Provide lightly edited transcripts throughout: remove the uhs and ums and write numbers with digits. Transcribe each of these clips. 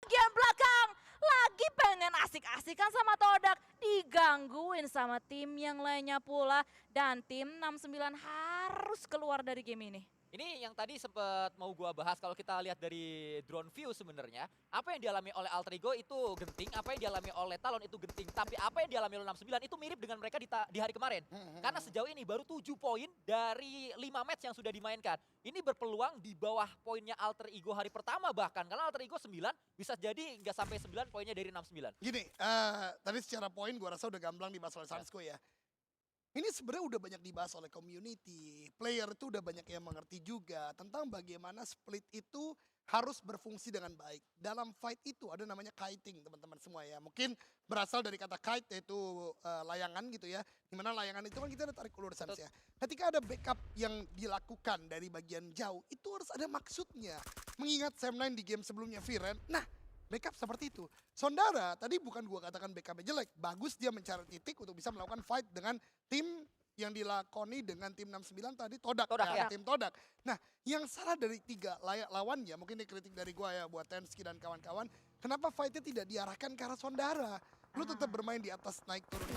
Bagian belakang lagi pengen asik-asikan sama Todak, digangguin sama tim yang lainnya pula, dan tim 69 harus keluar dari game ini. Ini yang tadi sempat mau gua bahas kalau kita lihat dari drone view sebenarnya, apa yang dialami oleh Alter Ego itu genting, apa yang dialami oleh Talon itu genting, tapi apa yang dialami oleh 69 itu mirip dengan mereka di hari kemarin. Karena sejauh ini baru 7 poin dari 5 match yang sudah dimainkan. Ini berpeluang di bawah poinnya Alter Ego hari pertama bahkan, karena Alter Ego 9 bisa jadi nggak sampai 9 poinnya dari 69. Gini, tadi secara poin gua rasa udah gamblang dibahas oleh Sansko ya. Ini sebenarnya udah banyak dibahas oleh community, player itu udah banyak yang mengerti juga tentang bagaimana split itu harus berfungsi dengan baik. Dalam fight itu ada namanya kiting teman-teman semua ya. Mungkin berasal dari kata kite yaitu layangan gitu ya. Dimana layangan itu kan kita ada tarik ulur sans ya. Ketika ada backup yang dilakukan dari bagian jauh itu harus ada maksudnya. Mengingat Sam9 di game sebelumnya Viren, nah backup seperti itu. Sondara, tadi bukan gua katakan backupnya jelek. Bagus dia mencari titik untuk bisa melakukan fight dengan tim yang dilakoni dengan tim 69 tadi Todak Ya. tim Todak. Nah, yang salah dari 3 lawannya, mungkin ini kritik dari gua ya buat Tensky dan kawan-kawan, kenapa fightnya tidak diarahkan ke arah Sondara? Lu tetap bermain di atas naik turun,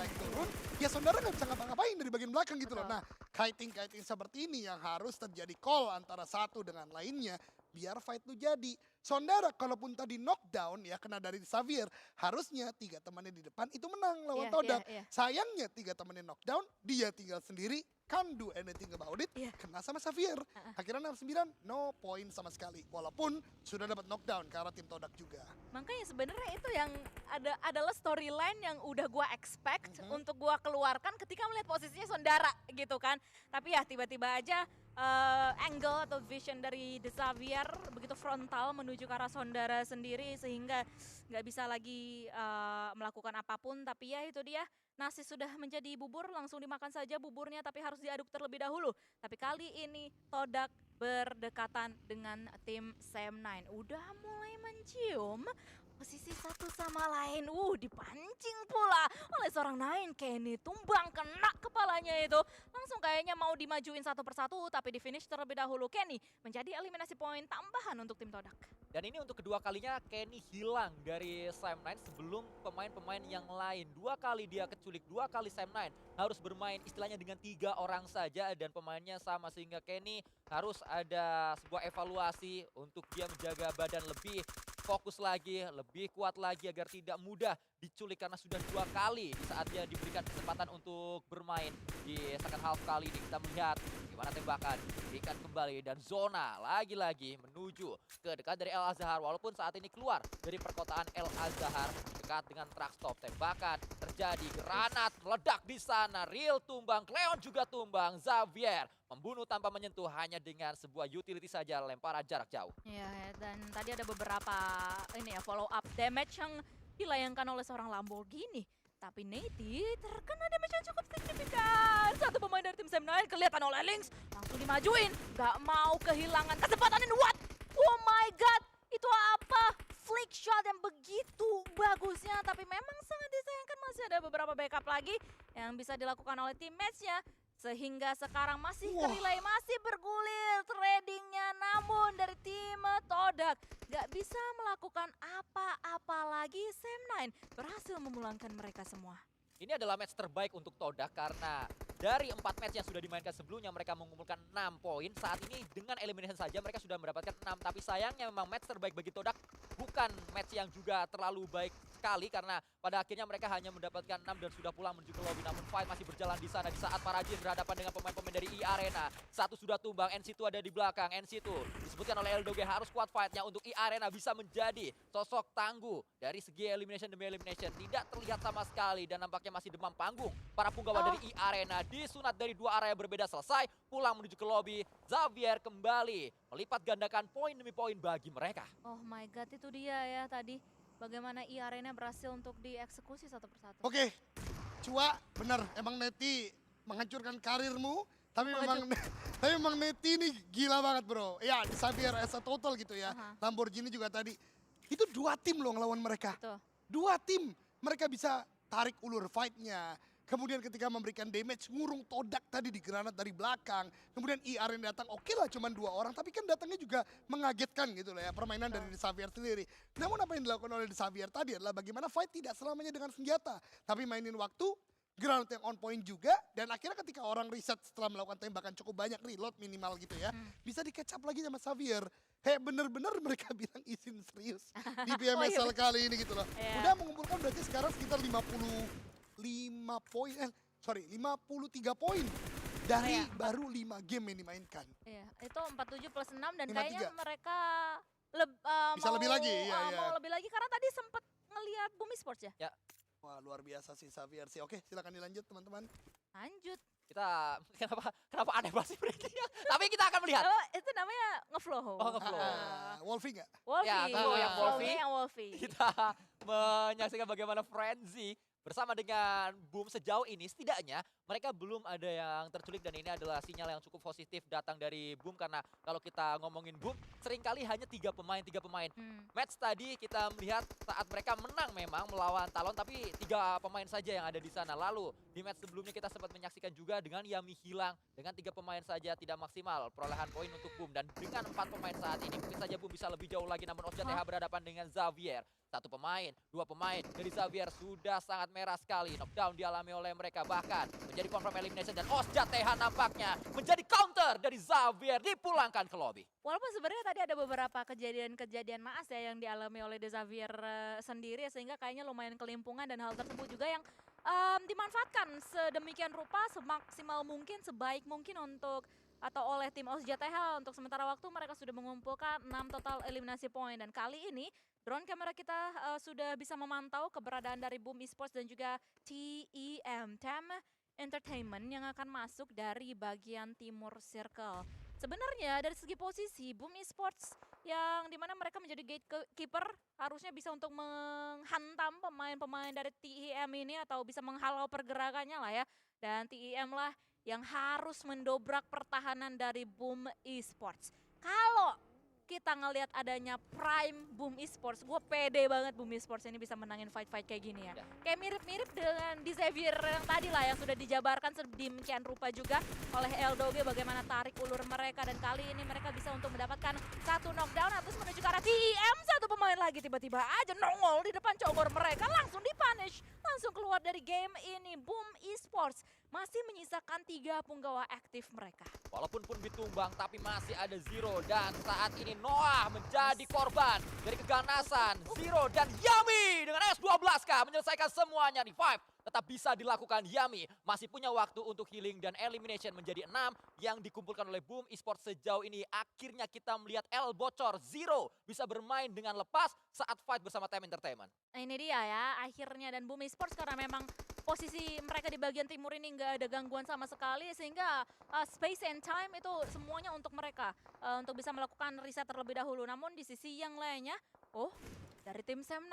ya Sondara nggak bisa ngapa-ngapain dari bagian belakang gitu loh. Nah, kiting seperti ini yang harus terjadi call antara satu dengan lainnya biar fight lu jadi. Sondara kalaupun tadi knockdown ya kena dari Xavier, harusnya 3 temannya di depan itu menang lawan Iya, Todak. iya. Sayangnya 3 temannya knockdown, dia tinggal sendiri, can't do anything about it, Iya. kena sama Xavier. Akhirnya 69 no point sama sekali. Walaupun sudah dapat knockdown ke arah tim Todak juga. Makanya sebenarnya itu yang adalah storyline yang udah gua expect untuk gua keluarkan ketika melihat posisinya Sondara gitu kan. Tapi ya tiba-tiba aja angle atau vision dari The Xavier begitu frontal menuju ke arah Sondara sendiri sehingga nggak bisa lagi melakukan apapun. Tapi ya itu dia, nasi sudah menjadi bubur, langsung dimakan saja buburnya tapi harus diaduk terlebih dahulu. Tapi kali ini Todak berdekatan dengan tim Sam9. Udah mulai mencium posisi satu sama lain. Dipancing pula oleh seorang Nine. Kenny tumbang kena kepalanya itu. Langsung kayaknya mau dimajuin satu persatu tapi di finish terlebih dahulu. Kenny menjadi eliminasi poin tambahan untuk tim Todak. Dan ini untuk kedua kalinya Kenny hilang dari Sam9 sebelum pemain-pemain yang lain. 2 kali dia keculik, 2 kali Sam9 harus bermain istilahnya dengan 3 orang saja dan pemainnya sama. Sehingga Kenny harus ada sebuah evaluasi untuk dia menjaga badan lebih fokus lagi, lebih kuat lagi agar tidak mudah diculik karena sudah 2 kali di saat dia diberikan kesempatan untuk bermain di second half kali ini. Kita melihat gimana tembakan diberikan kembali dan zona lagi-lagi menuju ke dekat dari El Azhar walaupun saat ini keluar dari perkotaan El Azhar dekat dengan truck stop. Tembakan terjadi, granat meledak di sana, Real tumbang, Cleon juga tumbang, Xavier membunuh tanpa menyentuh hanya dengan sebuah utility saja lemparan jarak jauh. Ya, dan tadi ada beberapa follow up damage yang dilayangkan oleh seorang Lamborghini. Tapi Neti terkena damage yang cukup signifikan. Satu pemain dari tim Sam9 kelihatan oleh Lynx langsung dimajuin. Gak mau kehilangan kesempatan ini. What? Oh my god, itu apa? Flick shot yang begitu bagusnya. Tapi memang sangat disayangkan masih ada beberapa backup lagi yang bisa dilakukan oleh teammates-nya. Sehingga sekarang masih ke relay, masih bergulir tradingnya. Namun dari tim Todak gak bisa melakukan apa-apa lagi. Sam9 berhasil memulangkan mereka semua. Ini adalah match terbaik untuk Todak karena dari 4 match yang sudah dimainkan sebelumnya mereka mengumpulkan 6 poin. Saat ini dengan elimination saja mereka sudah mendapatkan 6. Tapi sayangnya memang match terbaik bagi Todak bukan match yang juga terlalu baik sekali karena pada akhirnya mereka hanya mendapatkan 6 dan sudah pulang menuju ke lobby. Namun fight masih berjalan di sana di saat para Jin berhadapan dengan pemain-pemain dari E-Arena. Satu sudah tumbang, NC2 ada di belakang. NC2 disebutkan oleh Eldoge harus kuat fightnya untuk E-Arena bisa menjadi sosok tangguh dari segi elimination demi elimination. Tidak terlihat sama sekali dan nampaknya masih demam panggung. Para punggawa dari E-Arena disunat dari 2 area berbeda selesai. Pulang menuju ke lobby. Xavier kembali melipat gandakan poin demi poin bagi mereka. Oh my god, itu dia ya tadi. Bagaimana E-Arena berhasil untuk dieksekusi satu persatu. Oke, Cua, bener emang Neti menghancurkan karirmu, tapi memang Neti ini gila banget bro. Ya, di Xavier as a total gitu ya. Lamborghini juga tadi. Itu 2 tim loh ngelawan mereka. Betul. 2 tim, mereka bisa tarik ulur fight-nya. kemudian ketika memberikan damage, ngurung Todak tadi di granat dari belakang, kemudian IR yang datang, oke lah cuman 2 orang, tapi kan datangnya juga mengagetkan gitu lah ya, permainan dari The Xavier sendiri. Namun apa yang dilakukan oleh The Xavier tadi adalah bagaimana fight tidak selamanya dengan senjata, tapi mainin waktu, granat yang on point juga, dan akhirnya ketika orang reset setelah melakukan tembakan cukup banyak, reload minimal gitu ya, bisa di catch up lagi sama Xavier. Bener-bener mereka bilang izin serius di BMSL kali ini gitu loh. Iya. Udah mengumpulkan berarti sekarang sekitar 53 poin dari Iya. baru 5 game yang dimainkan. Iya, itu 47 plus 6 dan 53. kayaknya mereka Bisa lebih lagi, iya, iya. mau lebih lagi karena tadi sempet ngelihat Bumi Sports ya. Wah, luar biasa sih Xavier sih. Oke, silakan dilanjut teman-teman. Lanjut. Kita kenapa aneh banget sih breakingnya? Tapi kita akan melihat. Oh, itu namanya ngeflow. Oh, ngeflow. Wolfie nggak? Wolfie. Ya, kalau yang Wolfie, Flownya yang Wolfie. Kita menyaksikan bagaimana Frenzy bersama dengan Boom sejauh ini setidaknya mereka belum ada yang terculik dan ini adalah sinyal yang cukup positif datang dari Boom karena kalau kita ngomongin Boom seringkali hanya 3 pemain. Match tadi kita melihat saat mereka menang memang melawan Talon tapi 3 pemain saja yang ada di sana. Lalu di match sebelumnya kita sempat menyaksikan juga dengan Yami hilang dengan 3 pemain saja tidak maksimal perolehan poin untuk Boom dan dengan 4 pemain saat ini mungkin saja Boom bisa lebih jauh lagi namun Osja TH berhadapan dengan Xavier. 1 pemain, 2 pemain dari Xavier sudah sangat merah sekali. Knockdown dialami oleh mereka bahkan menjadi confirm elimination dan Osja TH nampaknya menjadi counter dari Xavier dipulangkan ke lobby. Walaupun sebenarnya tadi ada beberapa kejadian-kejadian naas ya yang dialami oleh The Xavier sendiri sehingga kayaknya lumayan kelimpungan dan hal tersebut juga yang dimanfaatkan sedemikian rupa semaksimal mungkin sebaik mungkin untuk atau oleh tim Osja TH untuk sementara waktu mereka sudah mengumpulkan 6 total eliminasi point dan kali ini drone kamera kita sudah bisa memantau keberadaan dari Boom Esports dan juga TEM Entertainment yang akan masuk dari bagian timur circle. Sebenarnya dari segi posisi Boom Esports yang dimana mereka menjadi gatekeeper harusnya bisa untuk menghantam pemain-pemain dari TEM ini atau bisa menghalau pergerakannya lah ya. Dan TEM lah yang harus mendobrak pertahanan dari Boom Esports. Kalau kita ngelihat adanya Prime Boom Esports, gue pede banget Boom Esports ini bisa menangin fight-fight kayak gini ya. Kayak mirip-mirip dengan di Xavier yang tadi lah yang sudah dijabarkan sedemikian rupa juga oleh Eldoge bagaimana tarik ulur mereka dan kali ini mereka bisa untuk mendapatkan 1 knockdown terus menuju ke arah TEM, 1 pemain lagi tiba-tiba aja nongol di depan cogor mereka langsung dipunish, langsung keluar dari game ini. Boom Esports masih menyisakan 3 punggawa aktif mereka. Walaupun pun ditumbang tapi masih ada Zero dan saat ini Noah menjadi korban dari keganasan Zero dan Yami dengan S12K menyelesaikan semuanya. Revive tetap bisa dilakukan. Yami masih punya waktu untuk healing dan elimination menjadi 6 yang dikumpulkan oleh Boom Esports sejauh ini. Akhirnya kita melihat L bocor, Zero bisa bermain dengan lepas saat fight bersama TEM Entertainment. Nah ini dia ya akhirnya dan Boom Esports karena memang posisi mereka di bagian timur ini nggak ada gangguan sama sekali sehingga space and time itu semuanya untuk mereka untuk bisa melakukan riset terlebih dahulu. Namun di sisi yang lainnya, dari tim Sam9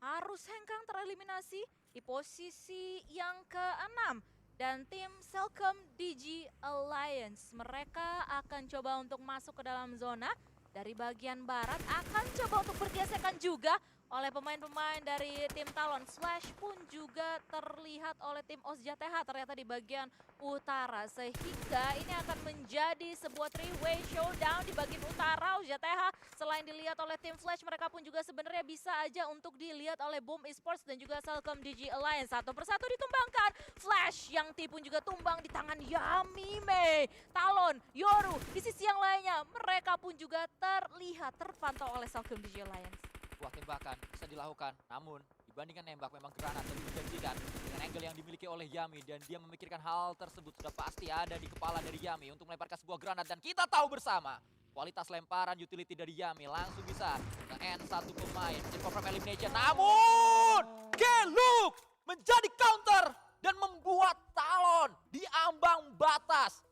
harus hengkang tereliminasi di posisi yang ke-6. Dan tim Selcom DG Alliance mereka akan coba untuk masuk ke dalam zona dari bagian barat, akan coba untuk bergesekan juga oleh pemain-pemain dari tim Talon. Slash pun juga terlihat oleh tim Osja TH ternyata di bagian utara. Sehingga ini akan menjadi sebuah 3-way showdown di bagian utara Osja TH. Selain dilihat oleh tim Flash, mereka pun juga sebenarnya bisa aja untuk dilihat oleh Boom Esports dan juga Selcom DG Alliance. Satu persatu ditumbangkan. Flash yang pun juga tumbang di tangan Yami Mei. Talon, Yoru, di sisi yang lainnya mereka pun juga terlihat terpantau oleh Selcom DG Alliance. Sebuah tembakan bisa dilakukan, namun dibandingkan nembak memang granat lebih menjanjikan dengan angle yang dimiliki oleh Yami dan dia memikirkan hal tersebut sudah pasti ada di kepala dari Yami untuk melemparkan sebuah granat dan kita tahu bersama kualitas lemparan utility dari Yami langsung bisa nge-end 1 pemain menjadi confirm elimination. Namun Geluk menjadi counter dan membuat Talon di ambang batas.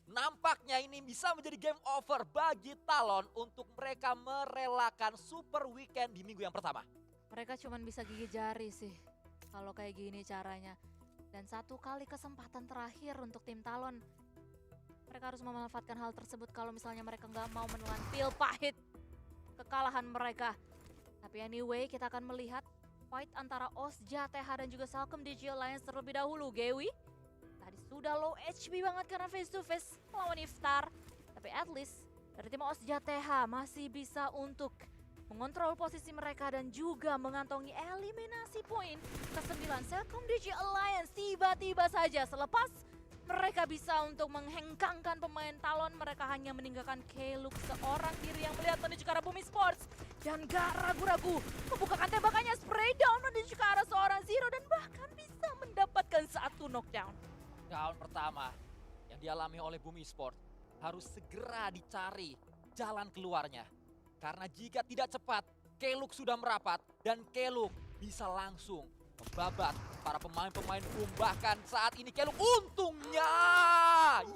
Nampaknya ini bisa menjadi game over bagi Talon untuk mereka merelakan Super Weekend di minggu yang pertama. Mereka cuma bisa gigit jari sih kalau kayak gini caranya. Dan 1 kali kesempatan terakhir untuk tim Talon. Mereka harus memanfaatkan hal tersebut kalau misalnya mereka nggak mau menelan pil pahit kekalahan mereka. Tapi anyway kita akan melihat fight antara Ozja, TH dan juga Salcom DJ Alliance terlebih dahulu. Gewi tadi sudah low HP banget karena face to face melawan Iftar. Tapi at least dari tim Ozja TH masih bisa untuk mengontrol posisi mereka dan juga mengantongi eliminasi poin ke-9. Salcom DJ Alliance tiba-tiba saja selepas mereka bisa untuk menghengkangkan pemain Talon, mereka hanya meninggalkan Keluk seorang diri yang melihat menuju ke arah Bumi Sports. Dan gak ragu-ragu membukakan tembakannya, spray down menuju ke arah seorang Zero dan bahkan bisa mendapatkan satu knockdown. Round pertama yang dialami oleh Bumi Sport harus segera dicari jalan keluarnya. Karena jika tidak cepat, Keluk sudah merapat dan Keluk bisa langsung membabat para pemain-pemain Boom. Bahkan saat ini Keluk untungnya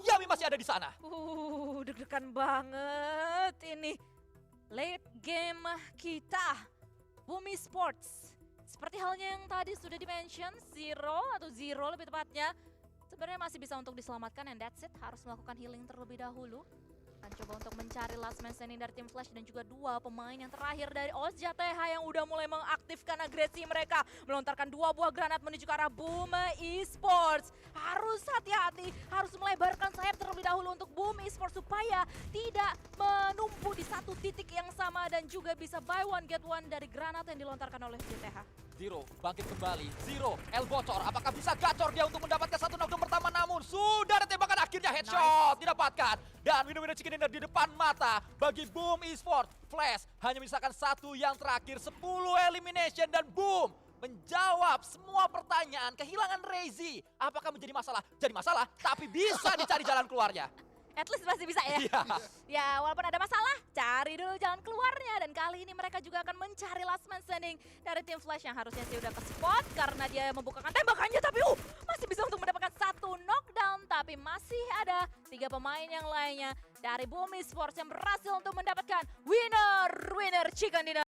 Yami masih ada di sana. Deg-degan banget ini. Late game kita, Bumi Sports. Seperti halnya yang tadi sudah dimention, Zero lebih tepatnya. Sebenarnya masih bisa untuk diselamatkan and that's it. Harus melakukan healing terlebih dahulu. Akan coba untuk mencari last man standing dari tim Flash dan juga dua pemain yang terakhir dari Ozja TH yang udah mulai mengaktifkan agresi mereka. Melontarkan 2 buah granat menuju ke arah Boom Esports. Harus hati-hati, harus melebarkan sayap terlebih dahulu untuk Boom Esports supaya tidak menumpuk di satu titik yang sama dan juga bisa buy one get one dari granat yang dilontarkan oleh JTH. Zero bangkit kembali. Zero, El bocor. Apakah bisa gacor dia untuk mendapatkan satu knockdown pertama? Namun sudah ada tembakan akhirnya headshot didapatkan. Dan winner chicken dinner di depan mata bagi Boom Esports. Flash hanya menyisakan satu yang terakhir. 10 elimination dan Boom menjawab semua pertanyaan. Kehilangan Reizi. Apakah menjadi masalah? Jadi masalah, tapi bisa dicari jalan keluarnya. At least masih bisa ya. Iya. Ya walaupun ada masalah, cari dulu jalan keluarnya. Dan kali ini mereka juga akan mencari last man standing dari tim Flash yang harusnya sih udah ke spot karena dia membukakan tembakannya. Tapi masih bisa untuk mendapatkan satu knockdown. Tapi masih ada 3 pemain yang lainnya dari Bumi Sports yang berhasil untuk mendapatkan winner chicken dinner.